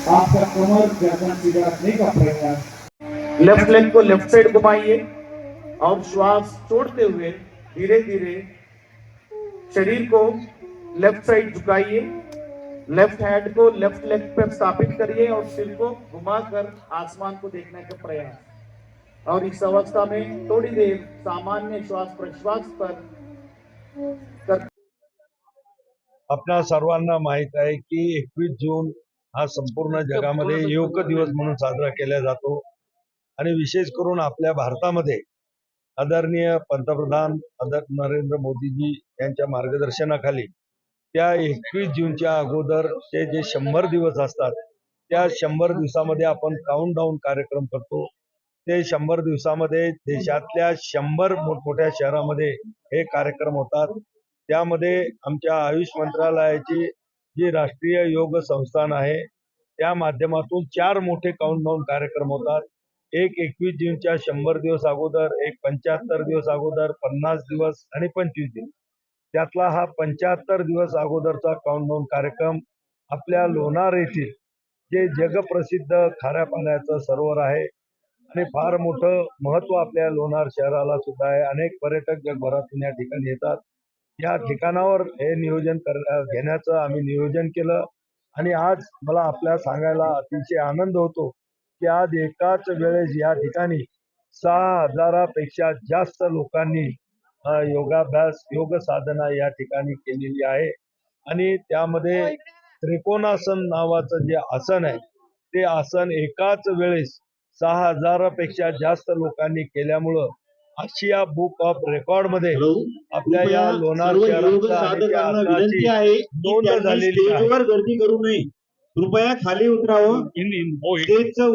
आपका कमर गर्दन सीधा रखने का प्रयास। लेफ्ट लेग को लेफ्ट साइड घुमाइए और श्वास छोड़ते हुए धीरे धीरे शरीर को लेफ्ट साइड झुकाइए। लेफ्ट हैंड को लेफ्ट लेग पर स्थापित करिए और सिर को घुमाकर आसमान को देखने का प्रयास। और इस अवस्था में थोड़ी देर सामान्य श्वास प्रश्वास पर कर। आपणा सर्वांना माहित आहे की 21 जून हा संपूर्ण जगामध्ये योग दिवस म्हणून साजरा केला जातो आणि विशेष करून आपल्या भारतामध्ये आदरणीय पंतप्रधान नरेंद्र मोदीजी यांच्या मार्गदर्शनाखाली त्या 21 जूनच्या अगोदरचे जे 100 दिवस असतात त्या 100 दिवसामध्ये आपण काउंटडाऊन कार्यक्रम करतो। ते 100 दिवसामध्ये देशातल्या 100 मोठमोठ्या शहरामध्ये हे कार्यक्रम होतात। त्यामध्ये आमच्या आयुष मंत्रालयाची जी राष्ट्रीय योग संस्थान आहे त्या माध्यमातून 4 मोठे काउंटडाऊन कार्यक्रम होतात। एक 21 जूनच्या 100 दिवस अगोदर, एक 75 दिवस अगोदर, 50 दिवस आणि 25 दिवस। त्यातला हा 75 दिवस अगोदरचा काउंटडाऊन कार्यक्रम आपल्या लोणार येथील जे जगप्रसिद्ध खाऱ्या पाण्याचं सरोवर आहे आणि फार मोठं महत्व आपल्या लोणार शहराला सुद्धा आहे। अनेक पर्यटक जगभरातून या ठिकाणी येतात। या ठिकाणावर हे नियोजन घेण्याचं आम्ही नियोजन केलं आणि आज मला आपल्या सांगायला अतिशय आनंद होतो की आज एकाच वेळेस या ठिकाणी 6000 पेक्षा जास्त लोकांनी योगाभ्यास योग साधना या ठिकाणी केलेली आहे आणि त्यामध्ये त्रिकोणासन नावाचं जे आसन आहे ते आसन एकाच वेळेस 6000 पेक्षा जास्त लोकांनी केल्यामुळं आशिया बुक ऑफ रेकॉर्ड मध्ये आपल्या या लोणार विनंती आहे नोंद झालेली आहे। गर्दी करू नये, कृपया खाली उतरावं।